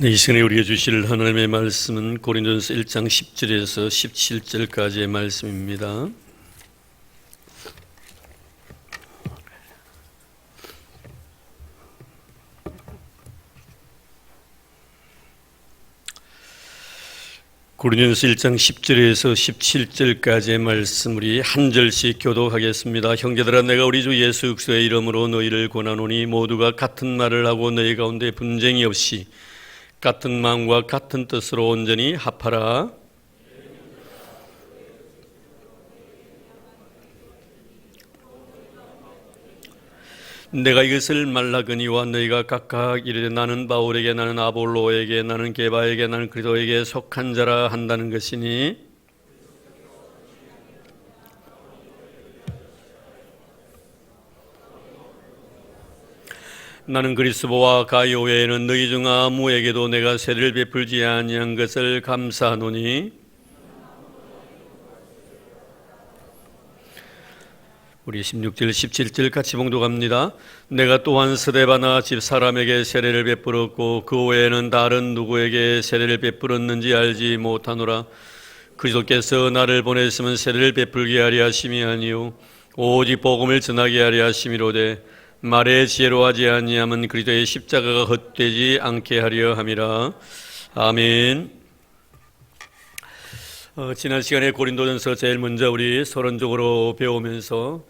네, 이 시간에 우리가 주실 하나님의 말씀은 고린도전서 1장 10절에서 17절까지의 말씀입니다. 고린도전서 1장 10절에서 17절까지의 말씀 우리 한 절씩 교독하겠습니다. 형제들아, 내가 우리 주 예수 그리스도의 이름으로 너희를 권하노니 모두가 같은 말을 하고 너희 가운데 분쟁이 없이 같은 마음과 같은 뜻으로 온전히 합하라. 내가 이것을 말하거니와 너희가 각각 이르되 나는 바울에게, 나는 아볼로에게, 나는 게바에게, 나는 그리스도에게 속한 자라 한다는 것이니, 나는 그리스도와 가이오 외에는 너희 중 아무에게도 내가 세례를 베풀지 아니한 것을 감사하노니, 우리 16절 17절 같이 봉독합니다. 내가 또한 스데바나 집사람에게 세례를 베풀었고 그 외에는 다른 누구에게 세례를 베풀었는지 알지 못하노라. 그리스도께서 나를 보냈으면 세례를 베풀게 하려 하심이 아니요 오직 복음을 전하게 하려 하심이로되 말의 지혜로 하지 아니하면 그리스도의 십자가가 헛되지 않게 하려 함이라. 아멘. 지난 시간에 고린도전서 제일 먼저 우리 서론적으로 배우면서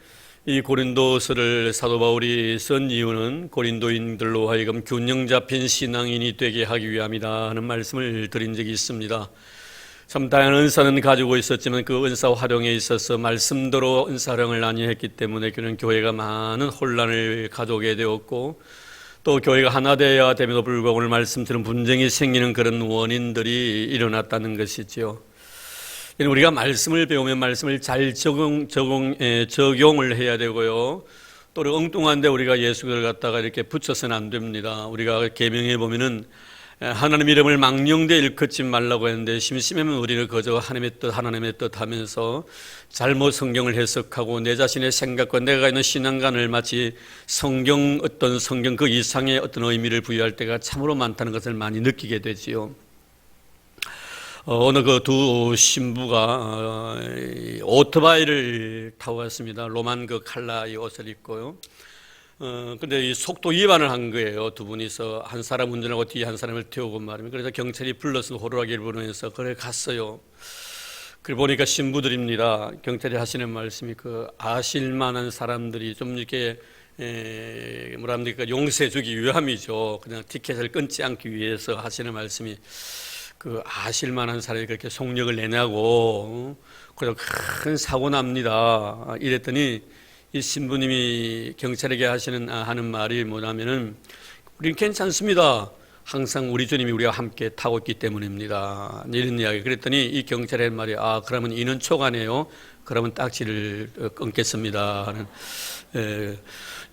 이 고린도서를 사도 바울이 쓴 이유는 고린도인들로 하여금 균형 잡힌 신앙인이 되게 하기 위함이다 하는 말씀을 드린 적이 있습니다. 참 다양한 은사는 가지고 있었지만 그 은사 활용에 있어서 말씀대로 은사 활용을 많이 했기 때문에 그런 교회가 많은 혼란을 가져오게 되었고, 또 교회가 하나 되어야 됨에도 불구하고 오늘 말씀처럼 분쟁이 생기는 그런 원인들이 일어났다는 것이죠. 우리가 말씀을 배우면 말씀을 잘 적용을 해야 되고요. 또 엉뚱한데 우리가 예수를 갖다가 이렇게 붙여서는 안 됩니다. 우리가 계명에 보면은 하나님 이름을 망령되이 일컫지 말라고 했는데 심심하면 우리는 그저 하나님의 뜻 하면서 잘못 성경을 해석하고 내 자신의 생각과 내가 있는 신앙관을 마치 성경 그 이상의 어떤 의미를 부여할 때가 참으로 많다는 것을 많이 느끼게 되지요. 어느 그 두 신부가 오토바이를 타고 갔습니다. 로만 그 칼라의 옷을 입고요. 근데 이 속도 위반을 한 거예요. 두 분이서 한 사람 운전하고 뒤에 한 사람을 태우고 말입니다. 그래서 경찰이 불러서 호루라기를 부르면서 그래 갔어요. 그래 보니까 신부들입니다. 경찰이 하시는 말씀이 그 아실만한 사람들이 좀 이렇게 뭐라 합니까, 용서해 주기 위함이죠. 그냥 티켓을 끊지 않기 위해서 하시는 말씀이 그 아실만한 사람이 그렇게 속력을 내냐고, 그래서 큰 사고 납니다. 이랬더니 이 신부님이 경찰에게 하는 말이 뭐냐면은, 우리는 괜찮습니다. 항상 우리 주님이 우리와 함께 타고 있기 때문입니다. 이런 이야기. 그랬더니 이 경찰의 말이, 그러면 이는 초과네요. 그러면 딱지를 끊겠습니다 하는.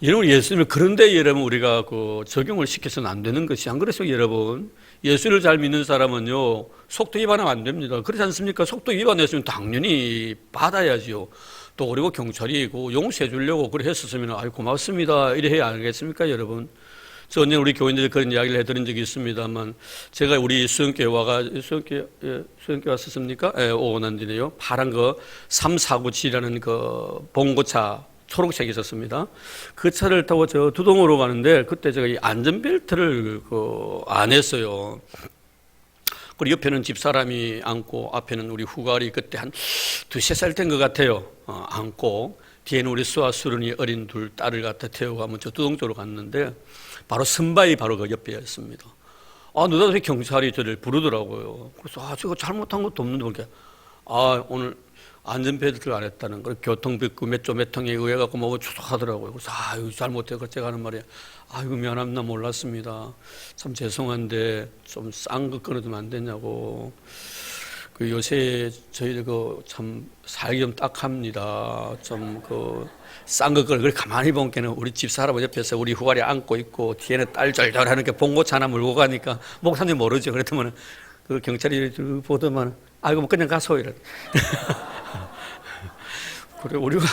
여러분, 예수님을 그런데 여러분 우리가 그 적용을 시켜서는 안 되는 것이, 안 그래서 여러분 예수를 잘 믿는 사람은요 속도 위반하면 안 됩니다. 그렇지 않습니까? 속도 위반했으면 당연히 받아야지요. 또 그리고 경찰이 용서해 주려고 그래 했었으면 아유 고맙습니다 이래 해야 알겠습니까 여러분? 저 언제 우리 교인들이 그런 이야기를 해드린 적이 있습니다만, 제가 우리 수영교회 수영교회 왔었습니까? 오고 난 뒤에요. 파란 그 349G라는 그 봉고차 초록색이 있었습니다. 그 차를 타고 저 두동으로 가는데 그때 제가 이 안전벨트를 안 했어요. 그리고 옆에는 집사람이 앉고 앞에는 우리 후가리 그때 한 2-3살 된 것 같아요. 앉고 뒤에는 우리 수아수른이 어린 둘 딸을 갖다 태우고 하면 저 두동 쪽으로 갔는데 바로 선바위 바로 그 옆에였습니다. 느닷없이 경찰이 저를 부르더라고요. 그래서 제가 잘못한 것도 없는데 보니까 오늘 안전벨트를 안 했다는 걸 교통비구 몇 통에 의해 갖고 뭐 추적하더라고요. 그래서 이거 잘못해요. 그래서 제가 하는 말이 이거 미안합니다. 몰랐습니다. 참 죄송한데 좀 싼 거 끊어주면 안 되냐고. 요새 저희들 참 살기 좀 딱합니다. 좀 싼 거 끊어. 그래 가만히 보니까는 우리 집사람 옆에서 우리 후가리 앉고 있고 뒤에는 딸 절절하는 게 봉고차 하나 몰고 가니까 목사님 모르죠. 그랬더니 그 경찰이 보더만 이거 뭐 그냥 가소 이래. 그래, 우리가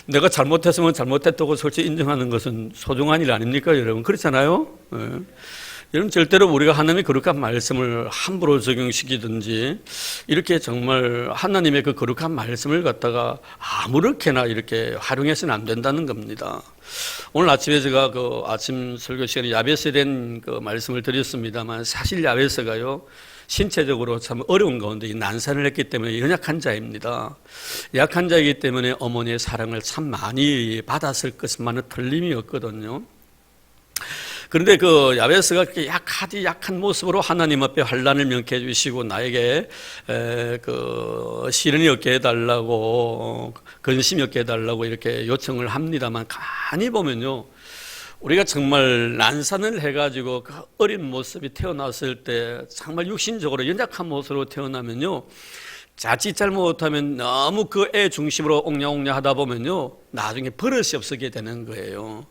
내가 잘못했으면 잘못했다고 솔직히 인정하는 것은 소중한 일 아닙니까, 여러분? 그렇잖아요? 네. 여러분, 절대로 우리가 하나님의 거룩한 말씀을 함부로 적용시키든지 이렇게 정말 하나님의 그 거룩한 말씀을 갖다가 아무렇게나 이렇게 활용해서는 안 된다는 겁니다. 오늘 아침에 제가 그 아침 설교 시간에 야베스에 대한 그 말씀을 드렸습니다만, 사실 야베스가요, 신체적으로 참 어려운 가운데 난산을 했기 때문에 연약한 자입니다. 약한 자이기 때문에 어머니의 사랑을 참 많이 받았을 것만은 틀림이 없거든요. 그런데 그 야베스가 약한 모습으로 하나님 앞에 환난을 명쾌해 주시고 나에게 그 시련이 없게 해달라고, 근심이 없게 해달라고 이렇게 요청을 합니다만, 가만히 보면요, 우리가 정말 난산을 해가지고 그 어린 모습이 태어났을 때 정말 육신적으로 연약한 모습으로 태어나면요, 자칫 잘못하면 너무 그 애 중심으로 옹냐옹냐 하다 보면요, 나중에 버릇이 없어지게 되는 거예요.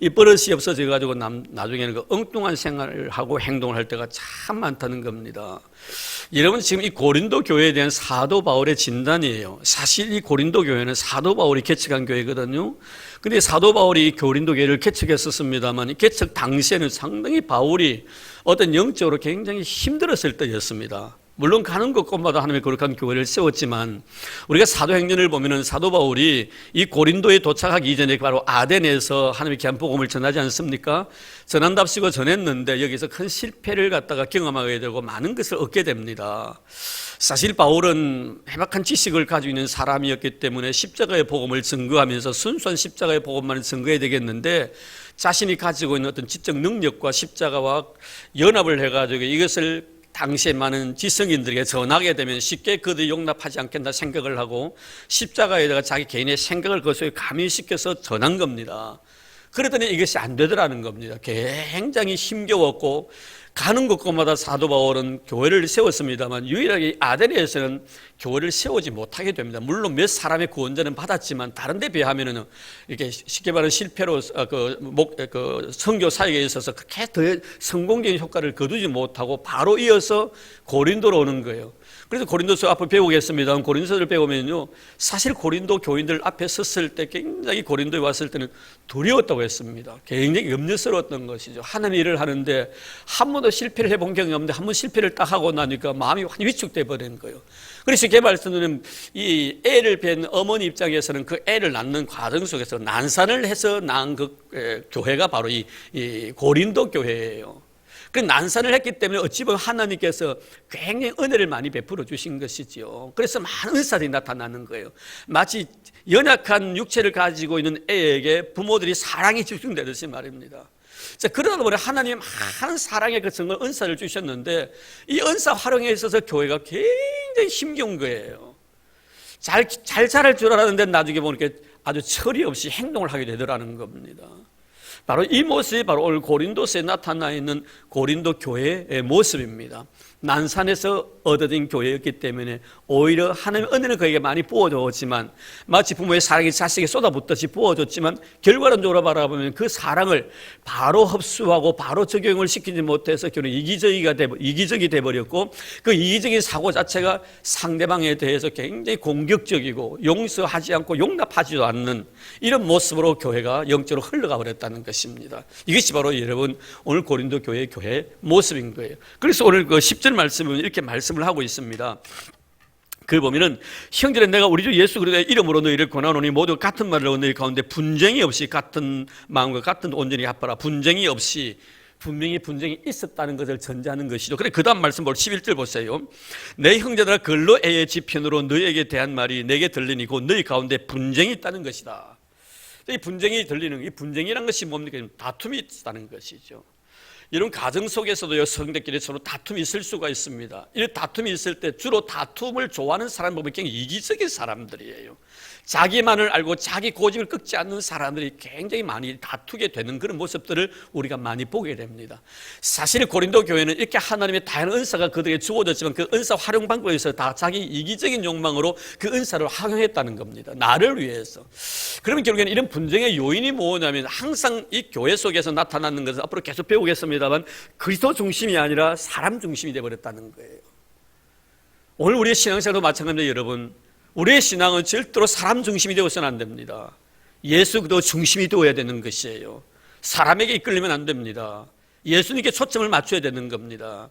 이 버릇이 없어져 가지고 나중에는 그 엉뚱한 생활을 하고 행동을 할 때가 참 많다는 겁니다. 여러분, 지금 이 고린도 교회에 대한 사도 바울의 진단이에요. 사실 이 고린도 교회는 사도 바울이 개척한 교회거든요. 근데 사도 바울이 고린도 교회를 개척했었습니다만, 이 개척 당시에는 상당히 바울이 어떤 영적으로 굉장히 힘들었을 때였습니다. 물론 가는 곳곳마다 하나님의 거룩한 교회를 세웠지만, 우리가 사도행전을 보면은 사도 바울이 이 고린도에 도착하기 이전에 바로 아덴에서 하나님의 귀한 복음을 전하지 않습니까? 전한답시고 전했는데 여기서 큰 실패를 갖다가 경험하게 되고 많은 것을 얻게 됩니다. 사실 바울은 해박한 지식을 가지고 있는 사람이었기 때문에 십자가의 복음을 증거하면서 순수한 십자가의 복음만을 증거해야 되겠는데, 자신이 가지고 있는 어떤 지적 능력과 십자가와 연합을 해가지고 이것을 당시에 많은 지성인들에게 전하게 되면 쉽게 그들이 용납하지 않겠다 생각을 하고 십자가에다가 자기 개인의 생각을 그 속에 가미시켜서 전한 겁니다. 그러더니 이것이 안 되더라는 겁니다. 굉장히 힘겨웠고, 가는 곳곳마다 사도 바울은 교회를 세웠습니다만 유일하게 아덴에서는 교회를 세우지 못하게 됩니다. 물론 몇 사람의 구원자는 받았지만 다른 데 비하면은 이렇게 쉽게 말하는 실패로 그 선교 사역에 있어서 그렇게 더 성공적인 효과를 거두지 못하고 바로 이어서 고린도로 오는 거예요. 그래서 고린도서 앞을 배우겠습니다. 고린도서를 배우면요, 사실 고린도 교인들 앞에 섰을 때 굉장히 고린도에 왔을 때는 두려웠다고 했습니다. 굉장히 염려스러웠던 것이죠. 하나님 일을 하는데 한 번도 실패를 해본 경험이 없는데 한 번 실패를 딱 하고 나니까 마음이 완전히 위축돼 버린 거예요. 그래서 쉽게 말씀드리면 이 애를 뵌 어머니 입장에서는 그 애를 낳는 과정 속에서 난산을 해서 낳은 그 교회가 바로 이 고린도 교회예요. 그 난산을 했기 때문에 어찌 보면 하나님께서 굉장히 은혜를 많이 베풀어 주신 것이지요. 그래서 많은 은사들이 나타나는 거예요. 마치 연약한 육체를 가지고 있는 애에게 부모들이 사랑이 집중되듯이 말입니다. 자, 그러다 보니 하나님 많은 사랑의 그 정말 은사를 주셨는데, 이 은사 활용에 있어서 교회가 굉장히 힘겨운 거예요. 잘 자랄 줄 알았는데 나중에 보니까 아주 처리 없이 행동을 하게 되더라는 겁니다. 바로 이 모습이 바로 오늘 고린도서에 나타나 있는 고린도 교회의 모습입니다. 난산에서 얻어진 교회였기 때문에 오히려 하나님의 은혜는 그에게 많이 부어줬지만, 마치 부모의 사랑이 자식에게 쏟아붓듯이 부어줬지만 결과론적으로 바라보면 그 사랑을 바로 흡수하고 바로 적용을 시키지 못해서 결국 이기적이 돼버렸고, 그 이기적인 사고 자체가 상대방에 대해서 굉장히 공격적이고 용서하지 않고 용납하지도 않는 이런 모습으로 교회가 영적으로 흘러가 버렸다는 것입니다. 이것이 바로 여러분 오늘 고린도 교회의 모습인 거예요. 그래서 오늘 그 10절 말씀은 이렇게 말씀을 하고 있습니다. 그 보면은, 형제는 내가 우리 주 예수 그리스도의 이름으로 너희를 권하노니 모두 같은 말을 너희 가운데 분쟁이 없이 같은 마음과 같은 온전히 합하라. 분쟁이 없이, 분명히 분쟁이 있었다는 것을 전제하는 것이죠. 그래, 그 다음 말씀 11절 보세요. 내 형제들아, 근로의 지편으로 너희에게 대한 말이 내게 들리니 곧 너희 가운데 분쟁이 있다는 것이다. 이 분쟁이 들리는, 이 분쟁이라는 것이 뭡니까? 다툼이 있다는 것이죠. 이런 가정 속에서도 여성들끼리 서로 다툼이 있을 수가 있습니다. 이런 다툼이 있을 때 주로 다툼을 좋아하는 사람 보면 굉장히 이기적인 사람들이에요. 자기만을 알고 자기 고집을 꺾지 않는 사람들이 굉장히 많이 다투게 되는 그런 모습들을 우리가 많이 보게 됩니다. 사실 고린도 교회는 이렇게 하나님의 다양한 은사가 그들에게 주어졌지만 그 은사 활용 방법에서 다 자기 이기적인 욕망으로 그 은사를 활용했다는 겁니다. 나를 위해서. 그러면 결국에는 이런 분쟁의 요인이 뭐냐면, 항상 이 교회 속에서 나타나는 것은 앞으로 계속 배우겠습니다만 그리스도 중심이 아니라 사람 중심이 되어버렸다는 거예요. 오늘 우리의 신앙생활도 마찬가지입니다. 여러분, 우리의 신앙은 절대로 사람 중심이 되어서는 안 됩니다. 예수 그리스도 중심이 되어야 되는 것이에요. 사람에게 이끌리면 안 됩니다. 예수님께 초점을 맞춰야 되는 겁니다.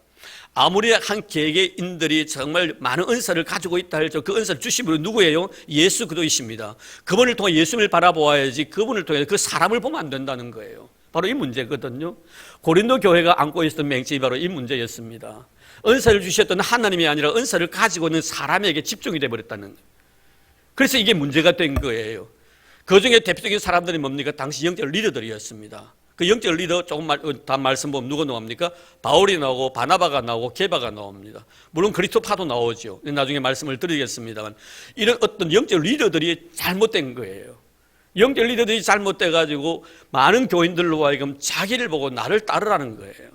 아무리 한 개개인들이 정말 많은 은사를 가지고 있다 할지라도 그 은사를 주신 분은 누구예요? 예수 그리스도이십니다. 그분을 통해 예수님을 바라보아야지 그분을 통해 그 사람을 보면 안 된다는 거예요. 바로 이 문제거든요. 고린도 교회가 안고 있었던 맹점이 바로 이 문제였습니다. 은사를 주셨던 하나님이 아니라 은사를 가지고 있는 사람에게 집중이 되어버렸다는 거예요. 그래서 이게 문제가 된 거예요. 그 중에 대표적인 사람들이 뭡니까? 당시 영적 리더들이었습니다. 그 영적 리더 조금 다 말씀 보면 누가 나옵니까? 바울이 나오고 바나바가 나오고 게바가 나옵니다. 물론 그리스도파도 나오죠. 나중에 말씀을 드리겠습니다만 이런 어떤 영적 리더들이 잘못된 거예요. 영적 리더들이 잘못돼가지고 많은 교인들로 하여금 자기를 보고 나를 따르라는 거예요.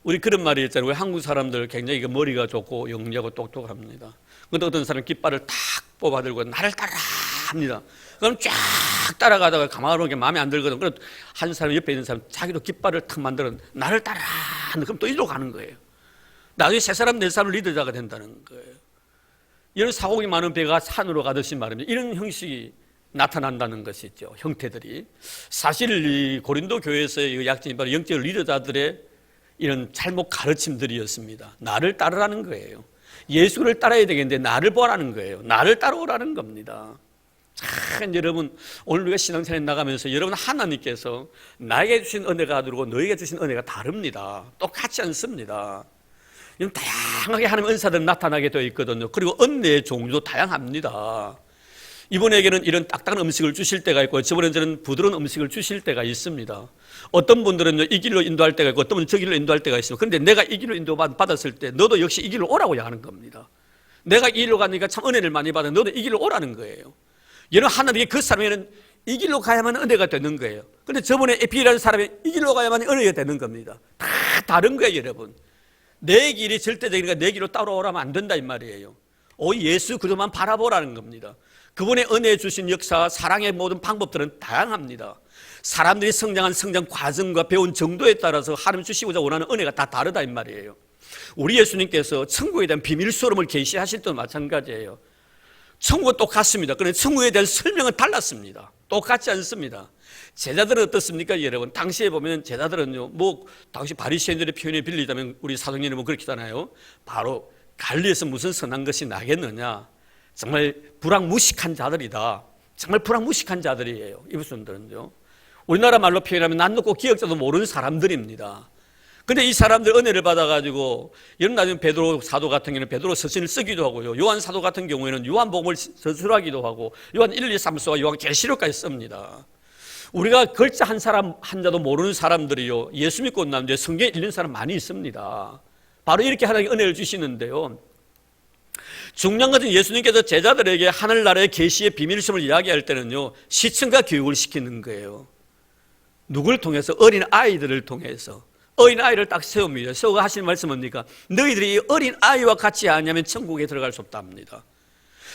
우리 그런 말이 있잖아요. 우리 한국 사람들 굉장히 머리가 좋고 영리하고 똑똑합니다. 근데 어떤 사람 깃발을 탁 뽑아들고 나를 따라 합니다. 그럼 쫙 따라가다가 가만히 보니까 마음에 안 들거든. 그럼 한 사람 옆에 있는 사람 자기도 깃발을 탁 만들어 나를 따라. 그럼 또 이리로 가는 거예요. 나중에 세 사람 네 사람 리더자가 된다는 거예요. 이런 사고기 많은 배가 산으로 가듯이 말입니다. 이런 형식이 나타난다는 것이죠. 형태들이. 사실 이 고린도 교회에서의 약점이 바로 영적 리더자들의 이런 잘못 가르침들이었습니다. 나를 따르라는 거예요. 예수를 따라야 되겠는데 나를 보라는 거예요. 나를 따라오라는 겁니다. 참 여러분 오늘 우리가 신앙생활에 나가면서 여러분 하나님께서 나에게 주신 은혜가 다르고 너에게 주신 은혜가 다릅니다. 똑같지 않습니다. 다양하게 하나님 은사들은 나타나게 되어 있거든요. 그리고 은혜의 종류도 다양합니다. 이분에게는 이런 딱딱한 음식을 주실 때가 있고 저분에게는 부드러운 음식을 주실 때가 있습니다. 어떤 분들은 이 길로 인도할 때가 있고 어떤 분은 저 길로 인도할 때가 있습니다. 그런데 내가 이 길로 인도받았을 때 너도 역시 이 길로 오라고 하는 겁니다. 내가 이 길로 가니까 참 은혜를 많이 받아 너도 이 길로 오라는 거예요. 여러분 하나님이 그 사람에게는 이 길로 가야만 은혜가 되는 거예요. 그런데 저번에 에피라는 사람이 이 길로 가야만 은혜가 되는 겁니다. 다 다른 거예요 여러분. 내 길이 절대적이니까 내 길로 따라오라면 안 된다 이 말이에요. 예수 그도만 바라보라는 겁니다. 그분의 은혜 주신 역사, 사랑의 모든 방법들은 다양합니다. 사람들이 성장한 성장 과정과 배운 정도에 따라서 하나님 주시고자 원하는 은혜가 다 다르다 이 말이에요. 우리 예수님께서 천국에 대한 비밀 소름을 계시하실 때도 마찬가지예요. 천국은 똑같습니다. 그런데 천국에 대한 설명은 달랐습니다. 똑같지 않습니다. 제자들은 어떻습니까 여러분? 당시에 보면 제자들은요 당시 바리새인들의 표현에 빌리자면 우리 사도행전에 그렇게 하잖아요. 바로 갈리에서 무슨 선한 것이 나겠느냐. 정말 불황무식한 자들이다. 정말 불황무식한 자들이에요. 이분들은요. 우리나라 말로 표현하면 난 놓고 기억자도 모르는 사람들입니다. 근데 이 사람들 은혜를 받아가지고 여러분 나중에 베드로 사도 같은 경우는 베드로 서신을 쓰기도 하고요. 요한 사도 같은 경우에는 요한복음을 서술하기도 하고 요한 1, 2, 3서와 요한 계시록까지 씁니다. 우리가 글자 한 사람 한 자도 모르는 사람들이요. 예수 믿고 온 남자에 성경에 읽는 사람 많이 있습니다. 바로 이렇게 하나님께 은혜를 주시는데요. 중요한 것은 예수님께서 제자들에게 하늘나라의 계시의 비밀심을 이야기할 때는요. 시청과 교육을 시키는 거예요. 누굴 통해서? 어린 아이들을 통해서. 어린 아이를 딱 세웁니다. 세우고 하시는 말씀은 뭡니까? 너희들이 어린 아이와 같이 하냐면 천국에 들어갈 수 없다 합니다.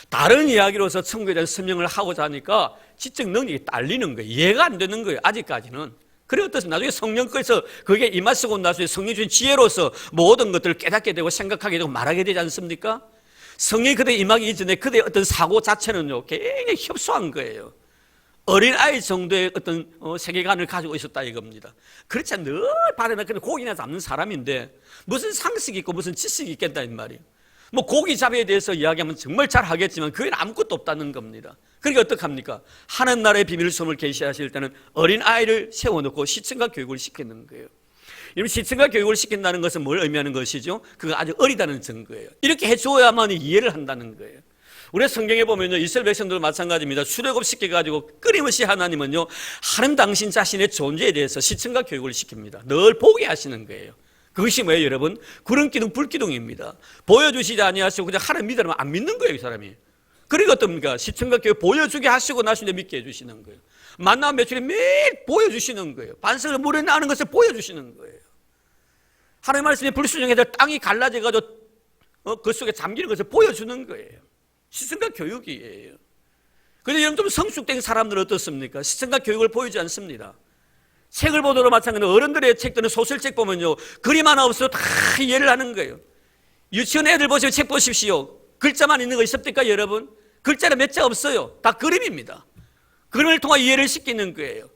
다른 이야기로서 천국에 대한 설명을 하고자 하니까 지적 능력이 딸리는 거예요. 이해가 안 되는 거예요. 아직까지는. 그래 어떻습니까? 나중에 성령께서 그게 임하시고 나서 성령 주신 지혜로서 모든 것들을 깨닫게 되고 생각하게 되고 말하게 되지 않습니까? 성령이 그대 임하기 이전에 그대의 어떤 사고 자체는요 굉장히 협소한 거예요. 어린아이 정도의 어떤 세계관을 가지고 있었다 이겁니다. 그렇지 않 늘 바람에 그냥 고기나 잡는 사람인데 무슨 상식이 있고 무슨 지식이 있겠다 이 말이에요. 고기 잡이에 대해서 이야기하면 정말 잘 하겠지만 그게 아무것도 없다는 겁니다. 그러니까 어떡합니까? 하늘나라의 비밀소문을 계시하실 때는 어린아이를 세워놓고 시청과 교육을 시키는 거예요. 여러분 시청과 교육을 시킨다는 것은 뭘 의미하는 것이죠? 그거 아주 어리다는 증거예요. 이렇게 해줘야만 이해를 한다는 거예요. 우리 성경에 보면요 이스라엘 백성들도 마찬가지입니다. 출애굽시켜가지고 끊임없이 하나님은요 하나님 당신 자신의 존재에 대해서 시청과 교육을 시킵니다. 늘 보게 하시는 거예요. 그것이 뭐예요 여러분? 구름기둥 불기둥입니다. 보여주시지 아니하시고 그냥 하나님 믿으면 안 믿는 거예요 이 사람이. 그러니까 어떻습니까? 시청과 교육 보여주게 하시고 나중에 믿게 해주시는 거예요. 만나 매출에 매일 보여주시는 거예요. 반석을 물에 나는 것을 보여주시는 거예요. 하나님 말씀에 불순종해서 땅이 갈라져가지고 그 속에 잠기는 것을 보여주는 거예요. 시청과 교육이에요. 그런데 여러분 좀 성숙된 사람들은 어떻습니까? 시청과 교육을 보이지 않습니다. 책을 보더라도 마찬가지로 어른들의 책들은 소설책 보면요 그림 하나 없어도 다 이해를 하는 거예요. 유치원 애들 보시면 책 보십시오. 글자만 있는 거 있습니까 여러분? 글자는 몇 자 없어요. 다 그림입니다. 그림을 통해 이해를 시키는 거예요.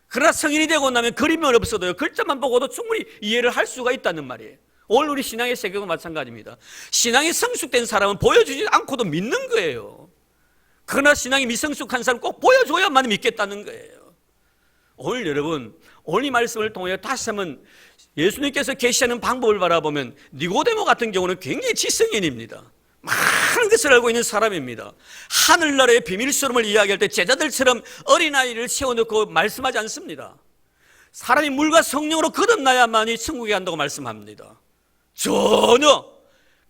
그러나 성인이 되고 나면 그림은 없어도요, 글자만 보고도 충분히 이해를 할 수가 있다는 말이에요. 오늘 우리 신앙의 세계가 마찬가지입니다. 신앙이 성숙된 사람은 보여주지 않고도 믿는 거예요. 그러나 신앙이 미성숙한 사람은 꼭 보여줘야만 믿겠다는 거예요. 오늘 여러분, 오늘 이 말씀을 통해 다시 한번 예수님께서 계시하는 방법을 바라보면 니고데모 같은 경우는 굉장히 지성인입니다. 많은 것을 알고 있는 사람입니다. 하늘나라의 비밀스러움을 이야기할 때 제자들처럼 어린아이를 세워놓고 말씀하지 않습니다. 사람이 물과 성령으로 거듭나야만이 천국에 간다고 말씀합니다. 전혀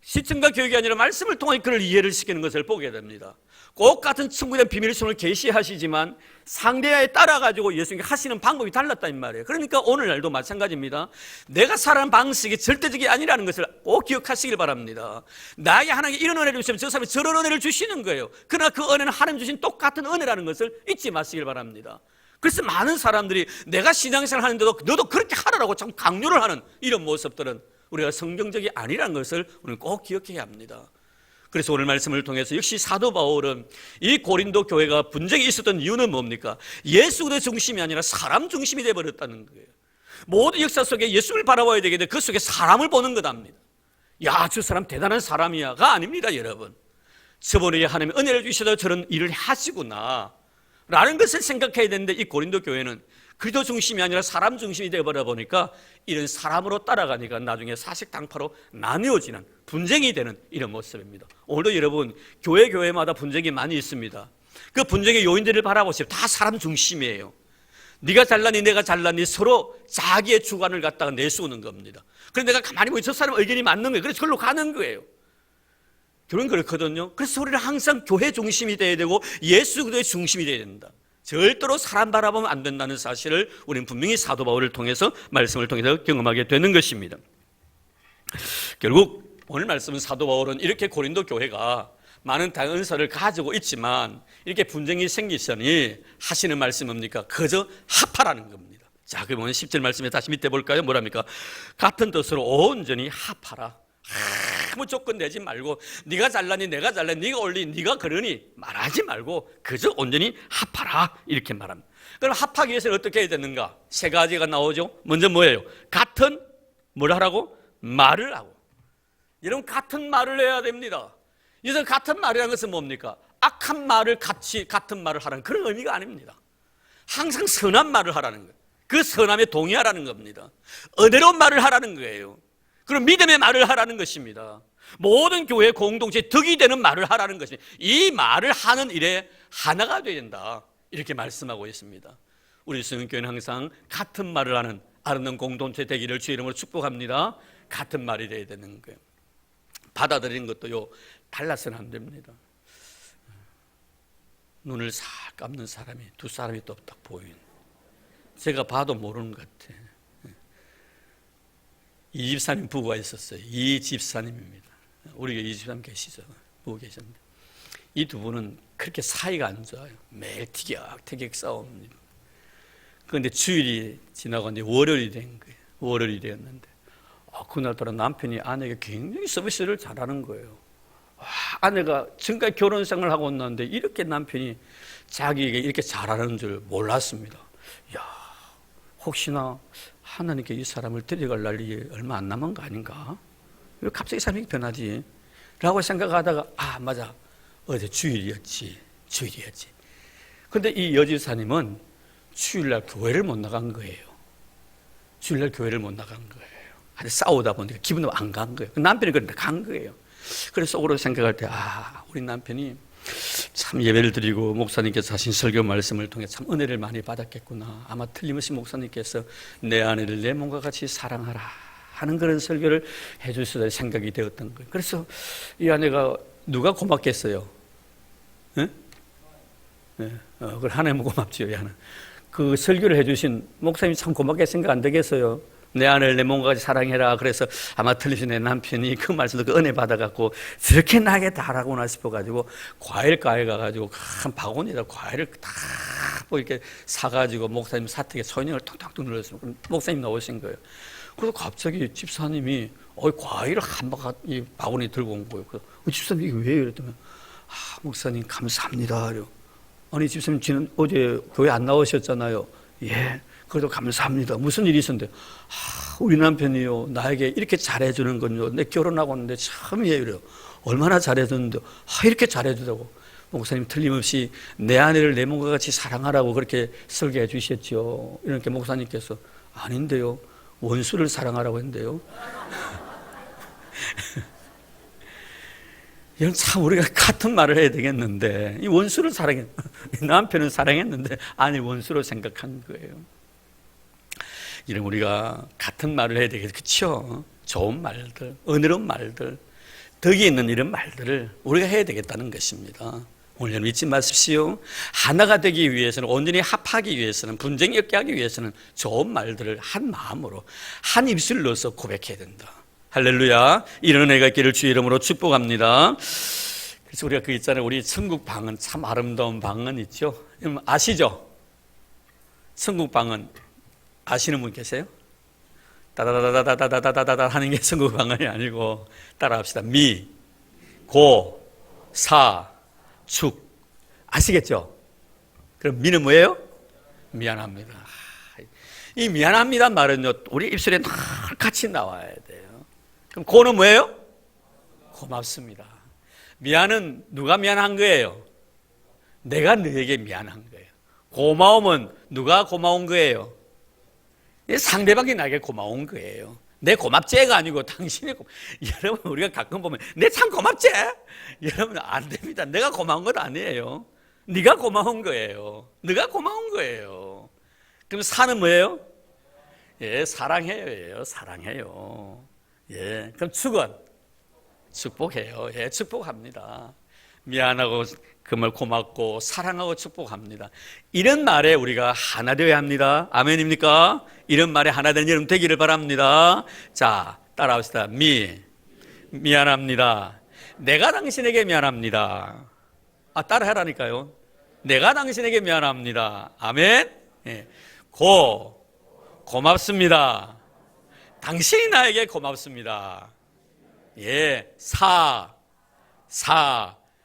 시청과 교육이 아니라 말씀을 통해 그를 이해를 시키는 것을 보게 됩니다. 꼭 같은 천국에 대한 비밀스러움을 계시하시지만 상대에 따라가지고 예수님이 하시는 방법이 달랐다는 말이에요. 그러니까 오늘날도 마찬가지입니다. 내가 살아가는 방식이 절대적이 아니라는 것을 꼭 기억하시길 바랍니다. 나에게 하나님께 이런 은혜를 주시면 저 사람이 저런 은혜를 주시는 거예요. 그러나 그 은혜는 하나님 주신 똑같은 은혜라는 것을 잊지 마시길 바랍니다. 그래서 많은 사람들이 내가 신앙생활 하는데도 너도 그렇게 하라고 참 강요를 하는 이런 모습들은 우리가 성경적이 아니라는 것을 우리는 꼭 기억해야 합니다. 그래서 오늘 말씀을 통해서 역시 사도 바울은 이 고린도 교회가 분쟁이 있었던 이유는 뭡니까? 예수 그리스도 중심이 아니라 사람 중심이 되어버렸다는 거예요. 모든 역사 속에 예수를 바라봐야 되겠는데 그 속에 사람을 보는 것합니다. 야, 저 사람 대단한 사람이야가 아닙니다, 여러분. 저번에 하나님이 은혜를 주셔서 저런 일을 하시구나 라는 것을 생각해야 되는데 이 고린도 교회는 그리스도 중심이 아니라 사람 중심이 되어버려 보니까 이런 사람으로 따라가니까 나중에 사색당파로 나뉘어지는 분쟁이 되는 이런 모습입니다. 오늘도 여러분 교회마다 분쟁이 많이 있습니다. 그 분쟁의 요인들을 바라보세요. 다 사람 중심이에요. 네가 잘나니 내가 잘나니 서로 자기의 주관을 갖다가 내세우는 겁니다. 그래서 내가 가만히 보면 저 사람 의견이 맞는 거예요. 그래서 그걸로 가는 거예요. 교회는 그렇거든요. 그래서 우리는 항상 교회 중심이 돼야 되고 예수 그리스도의 중심이 돼야 된다. 절대로 사람 바라보면 안 된다는 사실을 우리는 분명히 사도 바울을 통해서 말씀을 통해서 경험하게 되는 것입니다. 결국 오늘 말씀은 사도 바울은 이렇게 고린도 교회가 많은 다양한 은사를 가지고 있지만 이렇게 분쟁이 생기시니 하시는 말씀은 뭡니까? 그저 합하라는 겁니다. 자, 그러면 10절 말씀에 다시 밑에 볼까요? 뭐랍니까? 같은 뜻으로 온전히 합하라. 아무 조건 내지 말고 네가 잘나니 내가 잘나니 네가 옳니 네가 그러니 말하지 말고 그저 온전히 합하라 이렇게 말합니다. 그럼 합하기 위해서는 어떻게 해야 되는가? 세 가지가 나오죠. 먼저 뭐예요? 같은 뭘 하라고? 말을 하고. 여러분 같은 말을 해야 됩니다. 그래서 같은 말이라는 것은 뭡니까? 악한 말을 같이 같은 말을 하라는 그런 의미가 아닙니다. 항상 선한 말을 하라는 거예요. 그 선함에 동의하라는 겁니다. 은혜로운 말을 하라는 거예요. 그럼 믿음의 말을 하라는 것입니다. 모든 교회 공동체 덕이 되는 말을 하라는 것입니다. 이 말을 하는 일에 하나가 되어야 된다 이렇게 말씀하고 있습니다. 우리 성교회는 항상 같은 말을 하는 아름다운 공동체 되기를 주의 이름으로 축복합니다. 같은 말이 되어야 되는 거예요. 받아들이는 것도요 달라서는 안 됩니다. 눈을 싹 감는 사람이 두 사람이 또 딱 보이는, 제가 봐도 모르는 것 같아. 이 집사님 부부가 있었어요. 이 집사님입니다. 우리가 이 집사님 계시죠. 부부 계셨는데 이 두 분은 그렇게 사이가 안 좋아요. 매일 티격태격 싸웁니다. 그런데 주일이 지나고 이제 월요일이 된 거예요. 월요일이 되었는데 그날따라 남편이 아내에게 굉장히 서비스를 잘하는 거예요. 아내가 지금까지 결혼 생활을 하고 있는데 이렇게 남편이 자기에게 이렇게 잘하는 줄 몰랐습니다. 야, 혹시나 하나님께 이 사람을 데려갈 날이 얼마 안 남은 거 아닌가? 왜 갑자기 사람이 변하지? 라고 생각하다가 맞아, 어제 주일이었지. 그런데 이 여집사님은 주일날 교회를 못 나간 거예요. 주일날 교회를 못 나간 거예요. 싸우다 보니까 기분도 안 간 거예요. 남편이 그런데 간 거예요. 그래서 속으로 생각할 때 우리 남편이 참 예배를 드리고 목사님께서 하신 설교 말씀을 통해 참 은혜를 많이 받았겠구나. 아마 틀림없이 목사님께서 내 아내를 내 몸과 같이 사랑하라 하는 그런 설교를 해주시다 생각이 되었던 거예요. 그래서 이 아내가 누가 고맙겠어요? 네? 하나님은 고맙지요. 그 설교를 해주신 목사님이 참 고맙게 생각 안 되겠어요? 내 아내를 내 몸과 같이 사랑해라. 그래서 아마 틀리시 내 남편이 그 말씀도 그 은혜 받아갖고 저렇게 나게 다라구나 싶어가지고 과일가에 가가지고 큰 바구니에다 과일을 다 이렇게 사가지고 목사님 사택에 소인형을 통통통 눌렀어요. 목사님 나오신 거예요. 그래서 갑자기 집사님이 과일을 한 바구니 들고 온 거예요. 그래서 집사님 이게 왜요? 이랬더니 목사님 감사합니다. 아니 집사님 지금 어제 교회 안 나오셨잖아요. 예, 그래도 감사합니다. 무슨 일이 있었는데, 우리 남편이요, 나에게 이렇게 잘해주는 건요, 내 결혼하고 왔는데 처음이에요. 이래요. 얼마나 잘해줬는데, 이렇게 잘해주다고. 목사님 틀림없이 내 아내를 내 몸과 같이 사랑하라고 그렇게 설계해 주셨죠. 이렇게 목사님께서, 아닌데요, 원수를 사랑하라고 했는데요. 이건 참 우리가 같은 말을 해야 되겠는데, 이 원수를 남편은 사랑했는데 아니 원수로 생각한 거예요. 이런 우리가 같은 말을 해야 되겠죠. 그렇죠? 좋은 말들, 은혜로운 말들, 덕이 있는 이런 말들을 우리가 해야 되겠다는 것입니다. 오늘 잊지 마십시오. 하나가 되기 위해서는, 온전히 합하기 위해서는, 분쟁이 없게 하기 위해서는 좋은 말들을 한 마음으로, 한 입술 넣어서 고백해야 된다. 할렐루야. 이런 은혜가 있기를 주의 이름으로 축복합니다. 그래서 우리가 그 있잖아요. 우리 천국 방은, 참 아름다운 방은 있죠. 아시죠? 천국 방은 아시는 분 계세요? 따다다다다다다다다다 하는 게 천국 방언이 아니고, 따라합시다. 미, 고, 사, 축. 아시겠죠? 그럼 미는 뭐예요? 미안합니다. 이 미안합니다 말은요, 우리 입술에 늘 같이 나와야 돼요. 그럼 고는 뭐예요? 고맙습니다. 미안은 누가 미안한 거예요? 내가 너에게 미안한 거예요. 고마움은 누가 고마운 거예요? 상대방이 나에게 고마운 거예요. 내 고맙제가 아니고 당신이 여러분, 우리가 가끔 보면 내 참 고맙제? 여러분, 안 됩니다. 내가 고마운 건 아니에요. 네가 고마운 거예요. 네가 고마운 거예요. 그럼 사는 뭐예요? 예, 사랑해요. 사랑해요. 예, 그럼 축은 축복해요. 예, 축복합니다. 미안하고 그말 고맙고 사랑하고 축복합니다. 이런 말에 우리가 하나 되어야 합니다. 아멘입니까? 이런 말에 하나 되는 여러분 되기를 바랍니다. 자, 따라합시다. 미안합니다. 내가 당신에게 미안합니다. 따라하라니까요. 내가 당신에게 미안합니다. 아멘. 예. 고맙습니다. 당신이 나에게 고맙습니다. 예,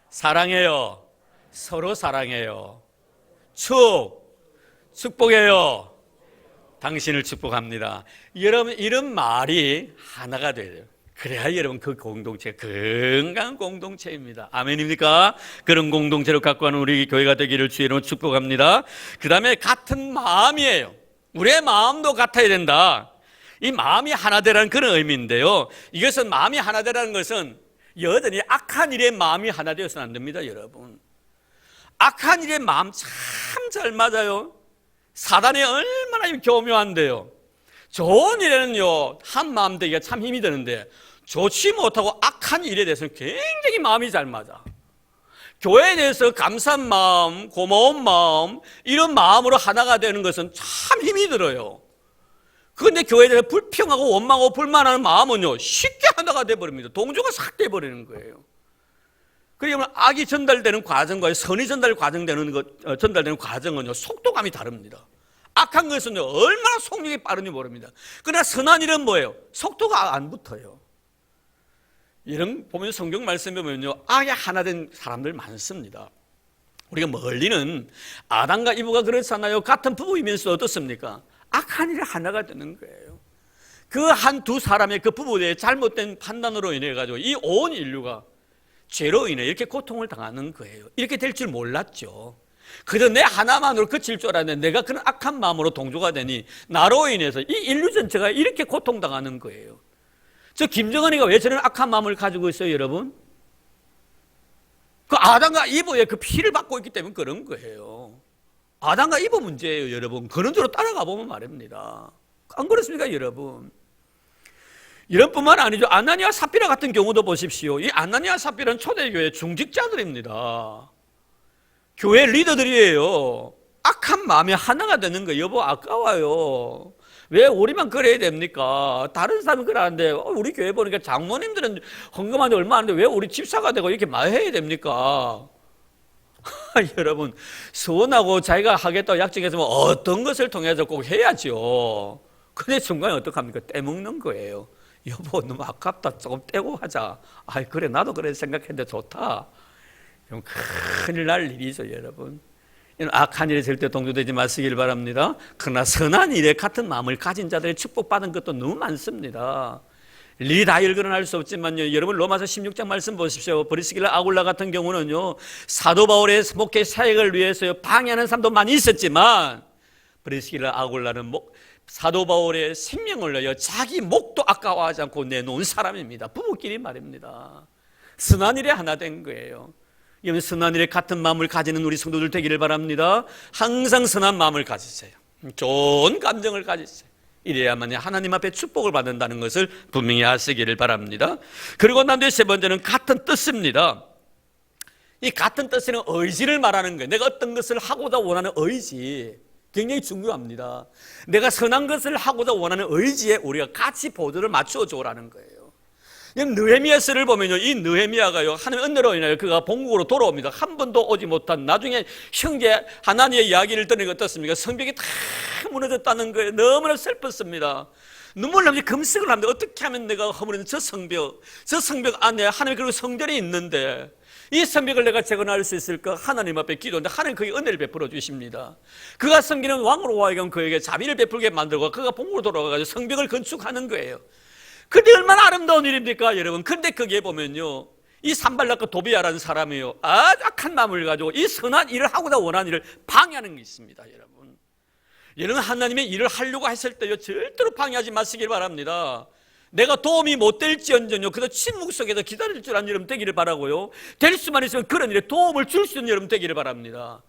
사랑해요. 서로 사랑해요. 축복해요. 당신을 축복합니다. 여러분, 이런 말이 하나가 돼요. 그래야 여러분 그 공동체가 건강한 공동체입니다. 아멘입니까? 그런 공동체로 갖고 가는 우리 교회가 되기를 주의 이름으로 축복합니다. 그 다음에 같은 마음이에요. 우리의 마음도 같아야 된다. 이 마음이 하나 되라는 그런 의미인데요. 이것은 마음이 하나 되라는 것은 여전히 악한 일에 마음이 하나 되어서는 안 됩니다, 여러분. 악한 일에 마음 참 잘 맞아요. 사단이 얼마나 교묘한데요. 좋은 일에는요, 한 마음 되기가 참 힘이 드는데, 좋지 못하고 악한 일에 대해서는 굉장히 마음이 잘 맞아. 교회에 대해서 감사한 마음, 고마운 마음, 이런 마음으로 하나가 되는 것은 참 힘이 들어요. 그런데 교회에 대해서 불평하고 원망하고 불만하는 마음은요, 쉽게 하나가 돼버립니다. 동조가 싹 돼버리는 거예요. 그러면 악이 전달되는 과정과 선이 전달되는 과정은요, 속도감이 다릅니다. 악한 것은요, 얼마나 속력이 빠른지 모릅니다. 그러나 선한 일은 뭐예요? 속도가 안 붙어요. 이런 보면 성경 말씀에 보면요, 악에 하나 된 사람들 많습니다. 우리가 멀리는 아담과 이브가 그렇잖아요. 같은 부부이면서 어떻습니까? 악한 일에 하나가 되는 거예요. 그 한 두 사람의 그 부부의 잘못된 판단으로 인해 가지고 이 온 인류가 죄로 인해 이렇게 고통을 당하는 거예요. 이렇게 될 줄 몰랐죠. 그저 내 하나만으로 그칠 줄 알았는데 내가 그런 악한 마음으로 동조가 되니 나로 인해서 이 인류 전체가 이렇게 고통당하는 거예요. 저 김정은이가 왜 저런 악한 마음을 가지고 있어요, 여러분? 그 아담과 이브의 그 피를 받고 있기 때문에 그런 거예요. 아담과 이브 문제예요, 여러분. 그런 대로 따라가 보면 말입니다. 안 그렇습니까, 여러분? 이런 뿐만 아니죠. 아나니아 삽비라 같은 경우도 보십시오. 이 아나니아 삽비라는 초대교회 중직자들입니다. 교회 리더들이에요. 악한 마음이 하나가 되는 거예요. 여보, 아까워요. 왜 우리만 그래야 됩니까? 다른 사람은 그러는데 우리 교회 보니까 장모님들은 헌금한 지 얼마 안 되는데 왜 우리 집사가 되고 이렇게 많이 해야 됩니까? 여러분, 서운하고 자기가 하겠다고 약정했으면 어떤 것을 통해서 꼭 해야죠. 근데 중간에 어떡합니까? 떼먹는 거예요. 여보, 너무 아깝다. 조금 떼고 하자. 아이, 그래, 나도 그래 생각했는데 좋다. 그럼 큰일 날 일이죠, 여러분. 악한 일에 절대 동조되지 마시길 바랍니다. 그러나 선한 일에 같은 마음을 가진 자들의 축복받은 것도 너무 많습니다. 일일이 다 일거는 수 없지만요, 여러분 로마서 16장 말씀 보십시오. 브리스길라 아굴라 같은 경우는요, 사도 바울의 목회 사역을 위해서 방해하는 사람도 많이 있었지만, 브리스길라 아굴라는 사도 바울의 생명을 내어 자기 목도 아까워하지 않고 내놓은 사람입니다. 부부끼리 말입니다. 선한 일에 하나 된 거예요. 여러분, 선한 일에 같은 마음을 가지는 우리 성도들 되기를 바랍니다. 항상 선한 마음을 가지세요. 좋은 감정을 가지세요. 이래야만 하나님 앞에 축복을 받는다는 것을 분명히 아시기를 바랍니다. 그리고 난 뒤에 세 번째는 같은 뜻입니다. 이 같은 뜻에는 의지를 말하는 거예요. 내가 어떤 것을 하고자 원하는 의지, 굉장히 중요합니다. 내가 선한 것을 하고자 원하는 의지에 우리가 같이 보조를 맞추어 줘라는 거예요. 느헤미야서를 보면요, 이 느헤미야가요, 하나님의 은혜로 인하여 그가 본국으로 돌아옵니다. 한 번도 오지 못한, 나중에 형제 하나님의 이야기를 들으니까 어떻습니까? 성벽이 다 무너졌다는 거예요. 너무나 슬펐습니다. 눈물 나면서 금식을 합니다. 어떻게 하면 내가 허물은 저 성벽 안에 하나님의 그리고 성전이 있는데 이 성벽을 내가 재건할 수 있을까? 하나님 앞에 기도하는데 하나님 그에게 은혜를 베풀어 주십니다. 그가 섬기는 왕으로 하여금 그에게 자비를 베풀게 만들고 그가 본국으로 돌아가서 성벽을 건축하는 거예요. 근데 얼마나 아름다운 일입니까, 여러분? 근데 거기에 보면요, 이 산발락과 도비야라는 사람이요, 아주 악한 마음을 가지고 이 선한 일을 하고자 원하는 일을 방해하는 게 있습니다, 여러분. 여러분, 하나님의 일을 하려고 했을 때요, 절대로 방해하지 마시길 바랍니다. 내가 도움이 못 될지언정요, 그저 침묵 속에서 기다릴 줄 아는 여러분 되기를 바라고요. 될 수만 있으면 그런 일에 도움을 줄 수 있는 여러분 되기를 바랍니다.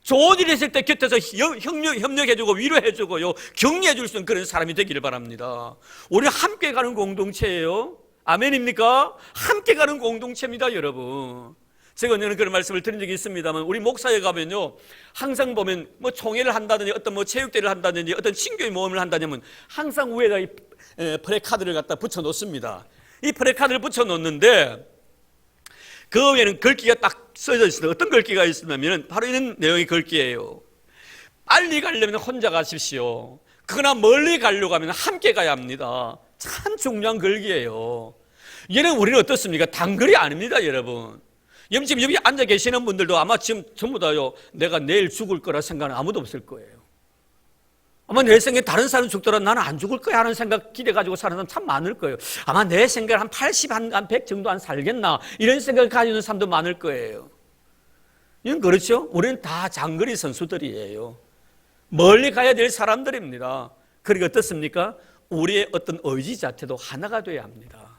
좋은 일이 있을 때 곁에서 협력해주고 위로해주고요, 격려해줄 수 있는 그런 사람이 되기를 바랍니다. 우리 함께 가는 공동체예요. 아멘입니까? 함께 가는 공동체입니다, 여러분. 제가 언제는 그런 말씀을 드린 적이 있습니다만, 우리 목사에 가면요, 항상 보면 총회를 한다든지 어떤 체육대회를 한다든지 어떤 친교의 모임을 한다면 항상 위에다 이 프레카드를 갖다 붙여 놓습니다. 이 프레카드를 붙여 놓는데 그 위에는 글귀가 딱 써져 있습니다. 어떤 글귀가 있냐면 바로 이런 내용의 글귀예요. 빨리 가려면 혼자 가십시오. 그러나 멀리 가려고 하면 함께 가야 합니다. 참 중요한 글귀예요. 얘는 우리는 어떻습니까? 단글이 아닙니다, 여러분. 지금 여기 앉아 계시는 분들도 아마 지금 전부 다요, 내가 내일 죽을 거라 생각은 아무도 없을 거예요. 아마 내 생각에 다른 사람이 죽더라도 나는 안 죽을 거야 하는 생각 기대가지고 사는 사람 참 많을 거예요. 아마 내 생각에 한 80, 한 100 정도 안 살겠나 이런 생각을 가지고 있는 사람도 많을 거예요. 이건 그렇죠? 우리는 다 장거리 선수들이에요. 멀리 가야 될 사람들입니다. 그러니까 어떻습니까? 우리의 어떤 의지 자체도 하나가 돼야 합니다.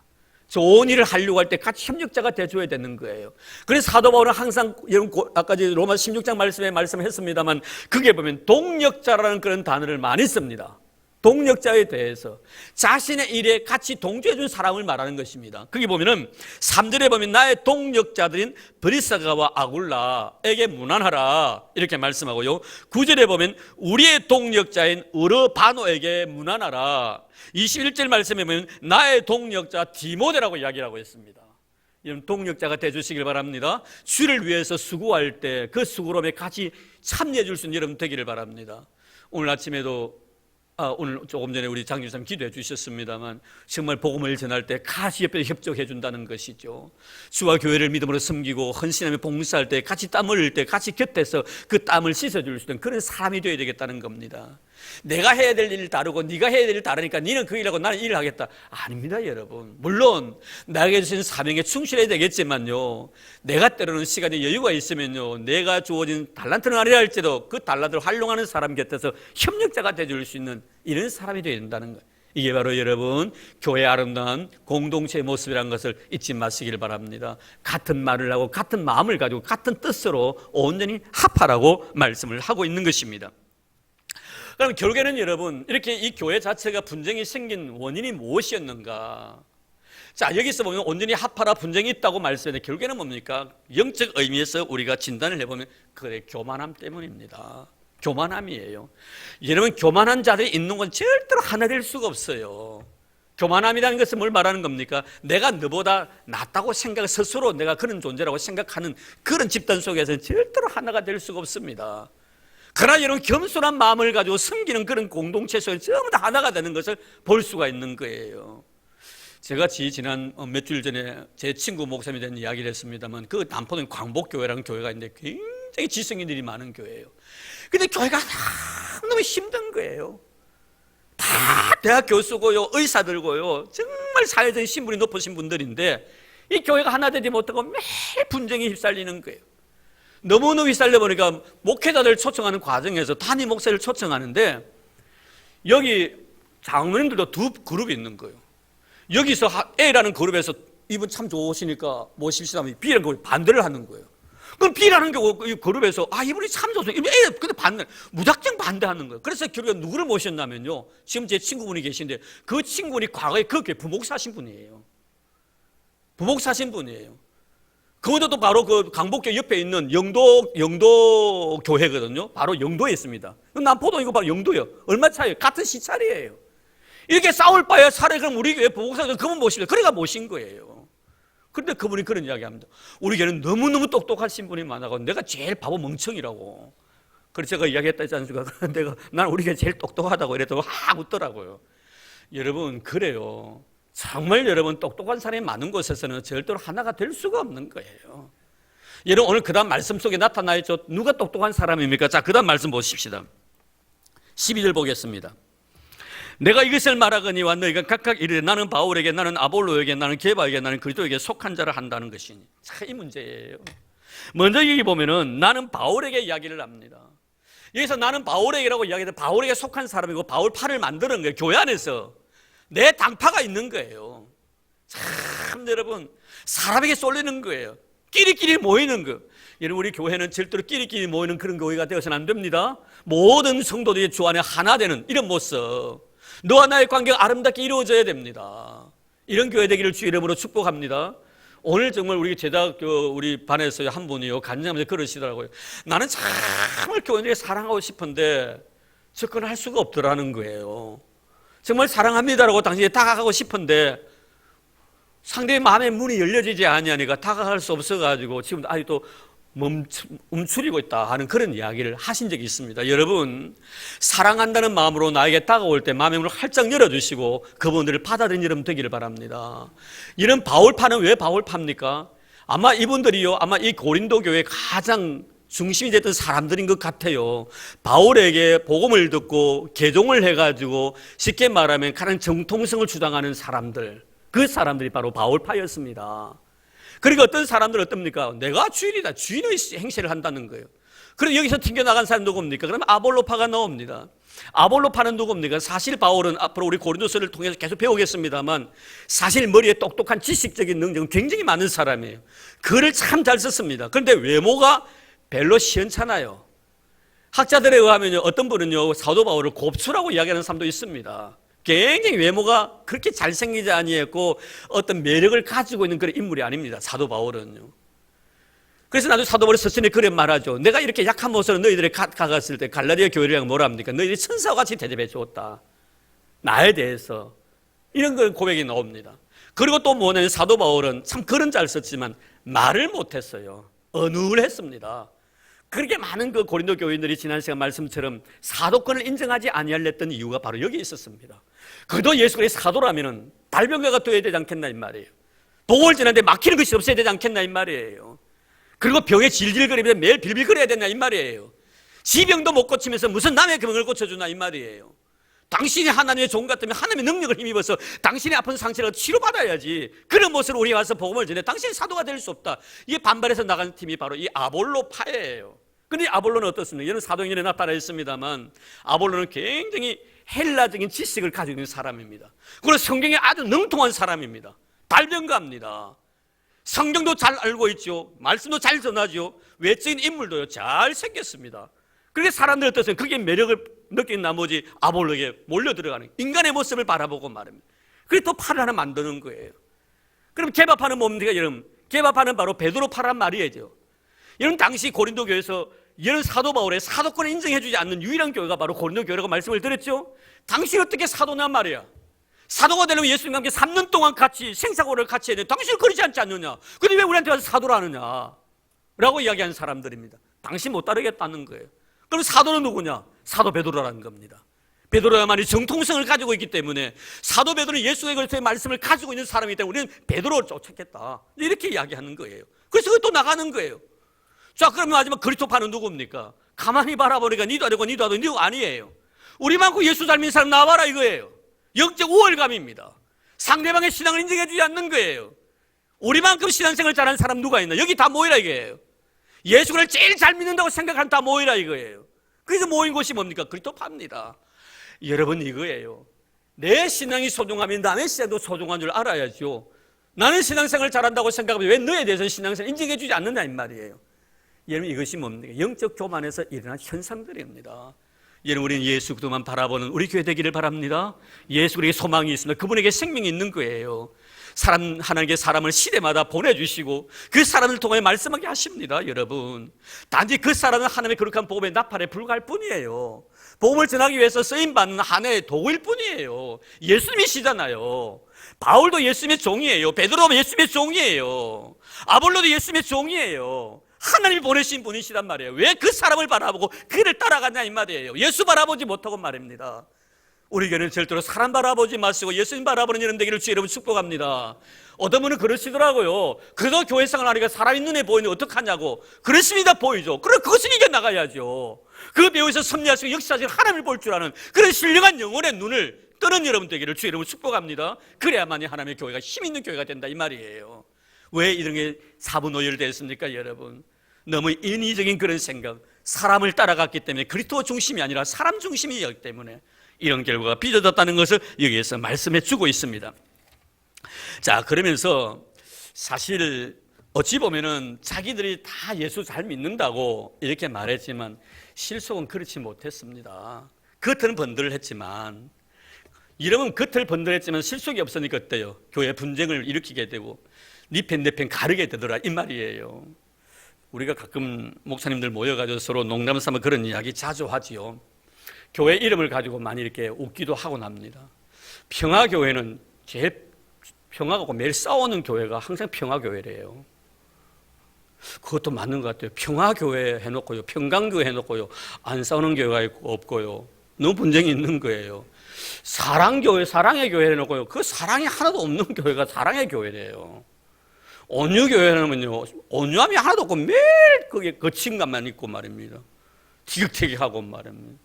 좋은 일을 하려고 할 때 같이 협력자가 돼줘야 되는 거예요. 그래서 사도 바울은 항상, 여러분 아까 로마 16장 말씀에 말씀했습니다만, 그게 보면 동력자라는 그런 단어를 많이 씁니다. 동력자에 대해서 자신의 일에 같이 동조해 준 사람을 말하는 것입니다. 거기 보면은 3절에 보면 나의 동력자들인 브리스가와 아굴라에게 문안하라 이렇게 말씀하고요. 9절에 보면 우리의 동력자인 우르바노에게 문안하라. 21절 말씀에 보면 나의 동력자 디모데라고 이야기를 하고 있습니다. 여러분, 동력자가 되주시길 바랍니다. 주를 위해서 수고할 때 그 수고로움에 같이 참여해 줄 수 있는 여러분 되기를 바랍니다. 오늘 아침에도 오늘 조금 전에 우리 장주사님 기도해 주셨습니다만, 정말 복음을 전할 때 같이 옆에 협조해 준다는 것이죠. 주와 교회를 믿음으로 섬기고 헌신하며 봉사할 때 같이 땀 흘릴 때 같이 곁에서 그 땀을 씻어줄 수 있는 그런 사람이 되어야 되겠다는 겁니다. 내가 해야 될 일을 다르고 네가 해야 될 일을 다르니까 너는 그 일하고 나는 일을 하겠다. 아닙니다, 여러분. 물론 나에게 주신 사명에 충실해야 되겠지만요, 내가 때로는 시간에 여유가 있으면요, 내가 주어진 달란트는 아니라 할지라도 그 달란트를 활용하는 사람 곁에서 협력자가 되어줄 수 있는 이런 사람이 되어야 된다는 거예요. 이게 바로 여러분 교회의 아름다운 공동체의 모습이라는 것을 잊지 마시길 바랍니다. 같은 말을 하고 같은 마음을 가지고 같은 뜻으로 온전히 합하라고 말씀을 하고 있는 것입니다. 그럼 결국에는 여러분, 이렇게 이 교회 자체가 분쟁이 생긴 원인이 무엇이었는가? 자, 여기서 보면 온전히 합하라, 분쟁이 있다고 말씀했는데 결국에는 뭡니까? 영적 의미에서 우리가 진단을 해보면 그래, 교만함 때문입니다. 교만함이에요. 여러분, 교만한 자들이 있는 건 절대로 하나 될 수가 없어요. 교만함이라는 것은 뭘 말하는 겁니까? 내가 너보다 낫다고 생각, 스스로 내가 그런 존재라고 생각하는 그런 집단 속에서는 절대로 하나가 될 수가 없습니다. 그러나 여러분, 겸손한 마음을 가지고 섬기는 그런 공동체 속에 전부 다 하나가 되는 것을 볼 수가 있는 거예요. 제가 지난 몇 주일 전에 제 친구 목사님에 대한 이야기를 했습니다만, 그 남포동 광복교회라는 교회가 있는데 굉장히 지성인들이 많은 교회예요. 근데 교회가 너무 힘든 거예요. 다 대학 교수고요, 의사들고요, 정말 사회적인 신분이 높으신 분들인데 이 교회가 하나 되지 못하고 매일 분쟁에 휩쓸리는 거예요. 너무너무 휩쓸려 보니까 목회자들 초청하는 과정에서 담임 목사를 초청하는데 여기 장로님들도 두 그룹이 있는 거예요. 여기서 A라는 그룹에서 이분 참 좋으시니까 모십시다 하면 B라는 그룹이 반대를 하는 거예요. 그럼 B라는 그룹에서 이분이 참 좋습니다. 근데 무작정 반대하는 거예요. 그래서 결국에 누구를 모셨냐면요. 지금 제 친구분이 계신데 그 친구분이 과거에 그 교회 부목사신 분이에요. 부목사신 분이에요. 그분도 바로 그 강복교 옆에 있는 영도 교회거든요. 바로 영도에 있습니다. 남포동 이거 바로 영도예요. 얼마 차이에요? 같은 시찰이에요. 이렇게 싸울 바에 차라리 그럼 우리 교회 부목사는 그분 모십니다. 그러니까 모신 거예요. 그런데 그분이 그런 이야기 합니다. 우리 교회는 너무너무 똑똑하신 분이 많아서 내가 제일 바보 멍청이라고. 그래서 제가 이야기했다 했지 않습니까? 난 우리 교회 제일 똑똑하다고 이랬더니 웃더라고요. 여러분, 그래요. 정말 여러분 똑똑한 사람이 많은 곳에서는 절대로 하나가 될 수가 없는 거예요. 여러분, 오늘 그 다음 말씀 속에 나타나 있죠. 누가 똑똑한 사람입니까? 자, 그 다음 말씀 보십시다. 12절 보겠습니다. 내가 이것을 말하거니와 너희가 각각 이르되 나는 바울에게, 나는 아볼로에게, 나는 게바에게, 나는 그리스도에게 속한 자를 한다는 것이니. 자, 이 문제예요. 먼저 여기 보면은 나는 바울에게 이야기를 합니다. 여기서 나는 바울에게라고 이야기해도 바울에게 속한 사람이고 바울파를 만드는 거예요. 교회 안에서 내 당파가 있는 거예요. 참 여러분, 사람에게 쏠리는 거예요. 끼리끼리 모이는 거. 여러분, 우리 교회는 절대로 끼리끼리 모이는 그런 교회가 되어서는 안 됩니다. 모든 성도들이 주 안에 하나 되는 이런 모습, 너와 나의 관계가 아름답게 이루어져야 됩니다. 이런 교회 되기를 주 이름으로 축복합니다. 오늘 정말 우리 우리 반에서 한 분이요, 간증하면서 그러시더라고요. 나는 정말 교회를 사랑하고 싶은데 접근할 수가 없더라는 거예요. 정말 사랑합니다라고 당신이 다가가고 싶은데 상대의 마음의 문이 열려지지 않으니까 다가갈 수 없어가지고 지금 아직도 움츠리고 있다 하는 그런 이야기를 하신 적이 있습니다. 여러분, 사랑한다는 마음으로 나에게 다가올 때 마음의 문을 활짝 열어주시고 그분들을 받아들이는 여러분 되기를 바랍니다. 이런 바울파는 왜 바울파입니까? 아마 이분들이요, 아마 이 고린도 교회의 가장 중심이 됐던 사람들인 것 같아요. 바울에게 복음을 듣고 개종을 해가지고 쉽게 말하면 가장 정통성을 주장하는 사람들, 그 사람들이 바로 바울파였습니다. 그러니까 어떤 사람들은 어떻습니까? 내가 주인이다, 주인의 행세를 한다는 거예요. 그럼 여기서 튕겨나간 사람 누굽니까? 그러면 아볼로파가 나옵니다. 아볼로파는 누굽니까? 사실 바울은 앞으로 우리 고린도서를 통해서 계속 배우겠습니다만 사실 머리에 똑똑한 지식적인 능력은 굉장히 많은 사람이에요. 글을 참 잘 썼습니다. 그런데 외모가 별로 시원찮아요. 학자들에 의하면 어떤 분은요, 사도 바울을 곱수라고 이야기하는 사람도 있습니다. 굉장히 외모가 그렇게 잘생기지 아니했고 어떤 매력을 가지고 있는 그런 인물이 아닙니다, 사도 바울은요. 그래서 나도 사도 바울이 서신에 그래 말하죠. 내가 이렇게 약한 모습으로 너희들이 가갔을 때 갈라디아 교회를 뭐라 합니까? 너희들이 천사와 같이 대접해 주었다, 나에 대해서. 이런 걸 고백이 나옵니다. 그리고 또 뭐냐면 사도 바울은 참 글은 잘 썼지만 말을 못했어요. 어눌했습니다. 그렇게 많은 그 고린도 교인들이 지난 시간 말씀처럼 사도권을 인정하지 아니하려던 이유가 바로 여기 있었습니다. 그도 예수 그리스도의 사도라면은 발병자가 되어야 되지 않겠나 이 말이에요. 복을 전하는데 막히는 것이 없어야 되지 않겠나 이 말이에요. 그리고 병에 질질거리면서 매일 빌빌거려야 되나 이 말이에요. 지병도 못 고치면서 무슨 남의 병을 고쳐주나 이 말이에요. 당신이 하나님의 종 같으면 하나님의 능력을 힘입어서 당신의 아픈 상처를 치료받아야지. 그런 모습으로 우리 와서 복음을 전해 당신이 사도가 될 수 없다. 이게 반발해서 나간 팀이 바로 이 아볼로파예요. 그런데 아볼로는 어떻습니까? 얘는 사도행전에 나타나 있습니다만 아볼로는 굉장히 헬라적인 지식을 가지고 있는 사람입니다. 그리고 성경에 아주 능통한 사람입니다. 발명가입니다. 성경도 잘 알고 있죠. 말씀도 잘 전하죠. 외적인 인물도요, 잘 생겼습니다. 그렇게 사람들 어떠세요? 그게 매력을 느낀 나머지 아볼로에게 몰려 들어가는 인간의 모습을 바라보고 말합니다. 그래서 또 팔을 하나 만드는 거예요. 그럼 개바파는 뭡니까? 여러분, 개바파는 바로 베드로파란 말이에요. 이런 당시 고린도 교회에서 이런 사도 바울의 사도권을 인정해주지 않는 유일한 교회가 바로 고린도 교회라고 말씀을 드렸죠. 당신이 어떻게 사도냐 말이야. 사도가 되려면 예수님과 함께 3년 동안 같이 생사고를 같이 해야 돼. 당신은 그러지 않지 않느냐. 근데 왜 우리한테 와서 사도를 하느냐 라고 이야기하는 사람들입니다. 당신 못 따르겠다는 거예요. 그럼 사도는 누구냐? 사도 베드로라는 겁니다. 베드로야만이 정통성을 가지고 있기 때문에 사도 베드로는 예수 그리스도의 말씀을 가지고 있는 사람이기 때문에 우리는 베드로를 쫓았겠다, 이렇게 이야기하는 거예요. 그래서 또 나가는 거예요. 자, 그러면 마지막 그리스도파는 누굽니까? 가만히 바라보니까 니도 아니고 니도 아니고 니도 아니에요. 우리만큼 예수 닮은 사람 나와라 이거예요. 영적 우월감입니다. 상대방의 신앙을 인정해 주지 않는 거예요. 우리만큼 신앙생활 잘하는 사람 누가 있나? 여기 다 모이라 이거예요. 예수를 제일 잘 믿는다고 생각하는 다 모이라 이거예요. 그래서 모인 곳이 뭡니까? 그리스도파입니다. 여러분 이거예요. 내 신앙이 소중하면 남의 신앙도 소중한 줄 알아야죠. 나는 신앙생활 잘한다고 생각하면 왜 너에 대해서는 신앙생활 인정해 주지 않는다 이 말이에요. 여러분 이것이 뭡니까? 영적 교만에서 일어난 현상들입니다. 여러분 우리는 예수 그리스도만 바라보는 우리 교회 되기를 바랍니다. 예수 그리스도에 소망이 있습니다. 그분에게 생명이 있는 거예요. 하나님께 사람을 시대마다 보내주시고 그 사람을 통해 말씀하게 하십니다. 여러분 단지 그 사람은 하나님의 거룩한 복음의 나팔에 불과할 뿐이에요. 복음을 전하기 위해서 쓰임받는 하나의 도구일 뿐이에요. 예수님이시잖아요. 바울도 예수님의 종이에요. 베드로도 예수님의 종이에요. 아볼로도 예수님의 종이에요. 하나님이 보내신 분이시단 말이에요. 왜 그 사람을 바라보고 그를 따라가냐 이 말이에요. 예수 바라보지 못하고 말입니다. 우리 교회는 절대로 사람 바라보지 마시고 예수님 바라보는 이런 되기를 주의 이름으로 축복합니다. 어떤 분은 그러시더라고요. 그래도 교회 생활하니까 사람이 눈에 보이는데 어떡하냐고. 그렇습니다. 보이죠. 그럼 그것을 이겨나가야죠. 그 배우에서 섭리하시고 역사하시고 하나님을 볼 줄 아는 그런 신령한 영혼의 눈을 뜨는 여러분 되기를 주의 이름으로 축복합니다. 그래야만이 하나님의 교회가 힘 있는 교회가 된다 이 말이에요. 왜 이런 게 사분오열됐습니까 여러분? 너무 인위적인 그런 생각, 사람을 따라갔기 때문에 그리스도 중심이 아니라 사람 중심이었기 때문에 이런 결과가 빚어졌다는 것을 여기에서 말씀해 주고 있습니다. 자, 그러면서 사실 어찌 보면은 자기들이 다 예수 잘 믿는다고 이렇게 말했지만 실속은 그렇지 못했습니다. 겉은 번들했지만 이러면 겉을 번들했지만 실속이 없으니까 어때요? 교회 분쟁을 일으키게 되고 네 편 내 편 가르게 되더라 이 말이에요. 우리가 가끔 목사님들 모여가지고 서로 농담 삼아 그런 이야기 자주 하지요. 교회 이름을 가지고 많이 이렇게 웃기도 하고 납니다. 평화교회는 제일 평화하고 매일 싸우는 교회가 항상 평화교회래요. 그것도 맞는 것 같아요. 평화교회 해놓고요, 평강교회 해놓고요, 안 싸우는 교회가 있고 없고요. 너무 분쟁이 있는 거예요. 사랑교회, 사랑의 교회 해놓고요, 그 사랑이 하나도 없는 교회가 사랑의 교회래요. 온유교회는요, 온유함이 하나도 없고 매일 그게 거친감만 있고 말입니다. 티격태격하고 말입니다.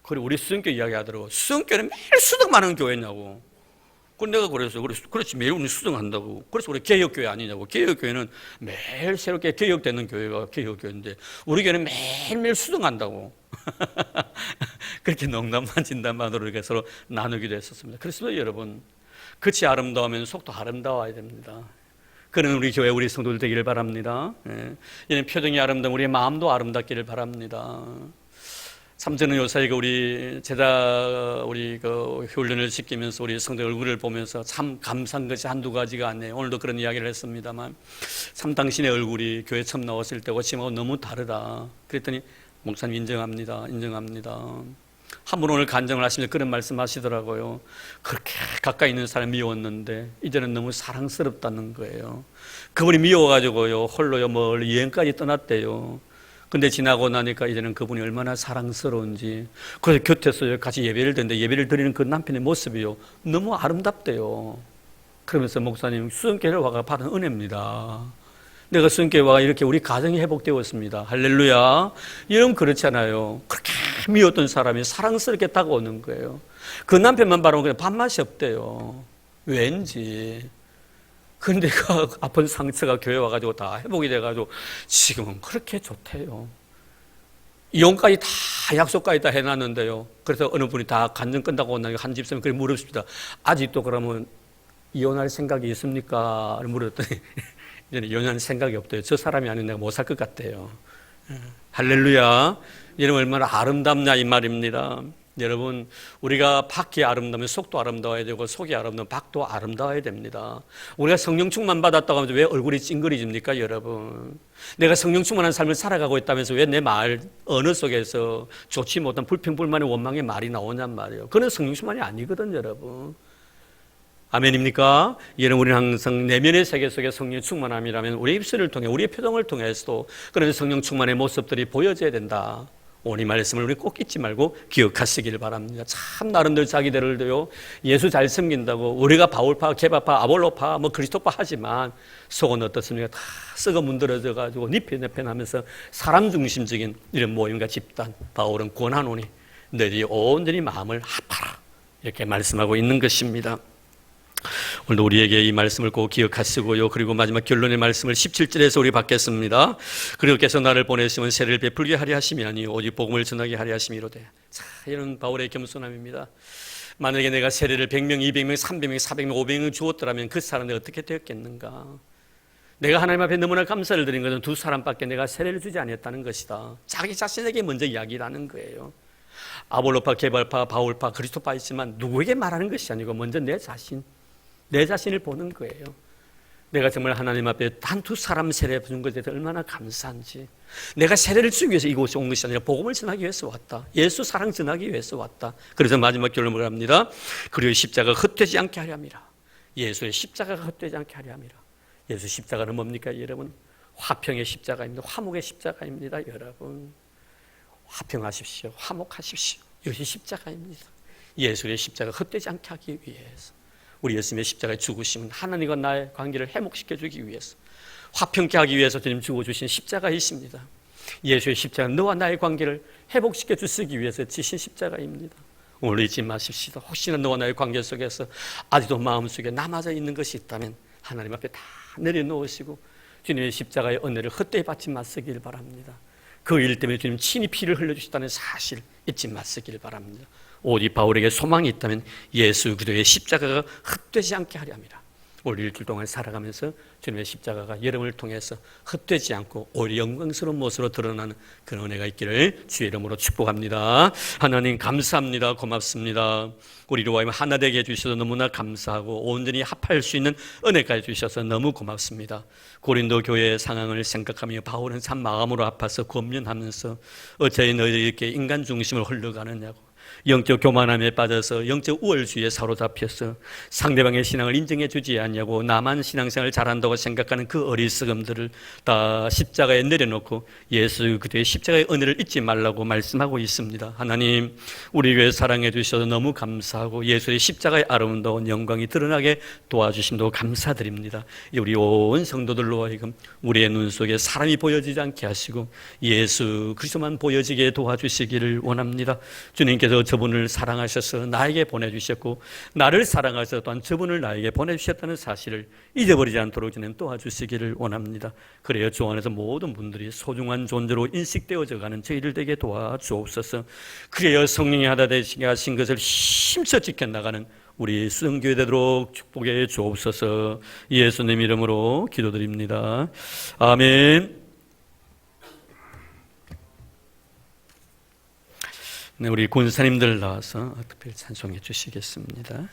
그리고 우리 수영교 이야기 하더라고. 수영교는 매일 수등만 하는 교회냐고. 그 내가 그래서 그렇지 매일 우리 수등한다고. 그래서 우리 개혁교회 아니냐고. 개혁교회는 매일 새롭게 개혁되는 교회가 개혁교회인데 우리 교회는 매일매일 수등한다고. 그렇게 농담만 진담만으로 이렇게 서로 나누기도 했었습니다. 그래서 여러분, 끝이 아름다우면 속도 아름다워야 됩니다. 그런 우리 교회 우리 성도들 되기를 바랍니다. 이런 표정이 아름다운 우리의 마음도 아름답기를 바랍니다. 참 저는 요사이가 우리 그 훈련을 시키면서 우리 성도 얼굴을 보면서 참 감사한 것이 한두 가지가 아니에요. 오늘도 그런 이야기를 했습니다만 참 당신의 얼굴이 교회 처음 나왔을 때와 지금하고 너무 다르다. 그랬더니 목사님 인정합니다. 한 분 오늘 간증을 하시면서 그런 말씀 하시더라고요. 그렇게 가까이 있는 사람이 미웠는데 이제는 너무 사랑스럽다는 거예요. 그분이 미워가지고요 홀로요 멀리 여행까지 떠났대요. 근데 지나고 나니까 이제는 그분이 얼마나 사랑스러운지, 그래서 곁에서 같이 예배를 드리는데 예배를 드리는 그 남편의 모습이요 너무 아름답대요. 그러면서 목사님, 수영교회를 와가 받은 은혜입니다. 내가 수영교회 와가 이렇게 우리 가정이 회복되었습니다. 할렐루야. 이러면 그렇잖아요. 그렇게 미웠던 사람이 사랑스럽게 다가오는 거예요. 그 남편만 바라보면 그냥 밥맛이 없대요. 왠지. 근데 그 아픈 상처가 교회 와가지고 다 회복이 돼가지고 지금은 그렇게 좋대요. 이혼까지 다 약속까지 다 해놨는데요. 그래서 어느 분이 다 간증 끝나고 나니까 한 집사람이 그렇게 물었습니다. 아직도 그러면 이혼할 생각이 있습니까? 물었더니 이제는 이혼할 생각이 없대요. 저 사람이 아니면 내가 못 살 것 같대요. 할렐루야. 여러분 얼마나 아름답냐 이 말입니다. 여러분 우리가 밖이 아름다우면 속도 아름다워야 되고 속이 아름다우면 밖도 아름다워야 됩니다. 우리가 성령 충만 받았다고 하면서 왜 얼굴이 찡그리집니까 여러분? 내가 성령 충만한 삶을 살아가고 있다면서 왜 내 말 언어 속에서 좋지 못한 불평불만의 원망의 말이 나오냔 말이에요. 그건 성령 충만이 아니거든 여러분. 아멘입니까? 여러분 우리는 항상 내면의 세계 속에 성령 충만함이라면 우리 입술을 통해 우리의 표정을 통해서도 그런 성령 충만의 모습들이 보여져야 된다. 오늘 이 말씀을 우리 꼭 잊지 말고 기억하시길 바랍니다. 참 나름대로 자기들을요 예수 잘 섬긴다고 우리가 바울파, 게바파, 아볼로파, 그리스도파 하지만 속은 어떻습니까? 다 썩어 문드러져 가지고 니편니편하면서 사람 중심적인 이런 모임과 집단. 바울은 권하노니 너희 온전히 마음을 합하라 이렇게 말씀하고 있는 것입니다. 오늘도 우리에게 이 말씀을 꼭 기억하시고요. 그리고 마지막 결론의 말씀을 17절에서 우리 받겠습니다. 그리고께서 나를 보내시면 세례를 베풀게 하려 하심이 아니요 오직 복음을 전하게 하려 하심이로되. 자, 이런 바울의 겸손함입니다. 만약에 내가 세례를 100명, 200명, 300명, 400명, 500명 주었더라면 그 사람들이 어떻게 되었겠는가? 내가 하나님 앞에 너무나 감사를 드린 것은 두 사람밖에 내가 세례를 주지 않았다는 것이다. 자기 자신에게 먼저 이야기를 하는 거예요. 아볼로파, 게발파, 바울파, 그리스도파 있지만 누구에게 말하는 것이 아니고 먼저 내 자신을 보는 거예요. 내가 정말 하나님 앞에 단 두 사람 세례 준 것에 대해서 얼마나 감사한지. 내가 세례를 주기 위해서 이곳에 온 것이 아니라 복음을 전하기 위해서 왔다. 예수 사랑 전하기 위해서 왔다. 그래서 마지막 결론을 합니다. 그리고 십자가가 헛되지 않게 하려 함이라. 예수의 십자가가 헛되지 않게 하려 함이라. 예수 십자가는 뭡니까 여러분? 화평의 십자가입니다. 화목의 십자가입니다. 여러분 화평하십시오. 화목하십시오. 이것이 십자가입니다. 예수의 십자가가 헛되지 않게 하기 위해서 우리 예수님의 십자가의 죽으심은 하나님과 나의 관계를 회복시켜주기 위해서 화평케 하기 위해서 주님 죽어주신 십자가이십니다. 예수의 십자가는 너와 나의 관계를 회복시켜 주시기 위해서 지신 십자가입니다. 오늘 잊지 마십시오. 혹시나 너와 나의 관계 속에서 아직도 마음속에 남아져 있는 것이 있다면 하나님 앞에 다 내려놓으시고 주님의 십자가의 은혜를 헛되이 받지 마시길 바랍니다. 그 일 때문에 주님 친히 피를 흘려주셨다는 사실 잊지 마시길 바랍니다. 오직 바울에게 소망이 있다면 예수 그리스도의 십자가가 헛되지 않게 하려 함이라. 오늘 일주일 동안 살아가면서 주님의 십자가가 여러분을 통해서 헛되지 않고 오히려 영광스러운 모습으로 드러나는 그런 은혜가 있기를 주의 이름으로 축복합니다. 하나님 감사합니다. 고맙습니다. 우리로 하여금 하나 되게 해주셔서 너무나 감사하고 온전히 합할 수 있는 은혜까지 주셔서 너무 고맙습니다. 고린도 교회의 상황을 생각하며 바울은 참 마음으로 아파서 권면하면서 어찌 너희들이 이렇게 인간 중심으로 흘러가느냐고, 영적 교만함에 빠져서 영적 우월주의에 사로잡혀서 상대방의 신앙을 인정해 주지 않냐고 나만 신앙생활을 잘한다고 생각하는 그 어리석음들을 다 십자가에 내려놓고 예수 그리스도의 십자가의 은혜를 잊지 말라고 말씀하고 있습니다. 하나님 우리 교회 사랑해 주셔서 너무 감사하고 예수의 십자가의 아름다운 영광이 드러나게 도와주심도 감사드립니다. 우리 온 성도들로 하여금 우리의 눈 속에 사람이 보여지지 않게 하시고 예수 그리스도만 보여지게 도와주시기를 원합니다. 주님께서 저분을 사랑하셔서 나에게 보내주셨고 나를 사랑하셔서 또한 저분을 나에게 보내주셨다는 사실을 잊어버리지 않도록 주님 도와주시기를 원합니다. 그래야 주 안에서 모든 분들이 소중한 존재로 인식되어져가는 저희들 되게 도와주옵소서. 그래야 성령이 하다 되시게 하신 것을 힘써 지켜나가는 우리 수성교회 되도록 축복해 주옵소서. 예수님 이름으로 기도드립니다. 아멘. 네, 우리 권사님들 나와서 특별히 찬송해 주시겠습니다.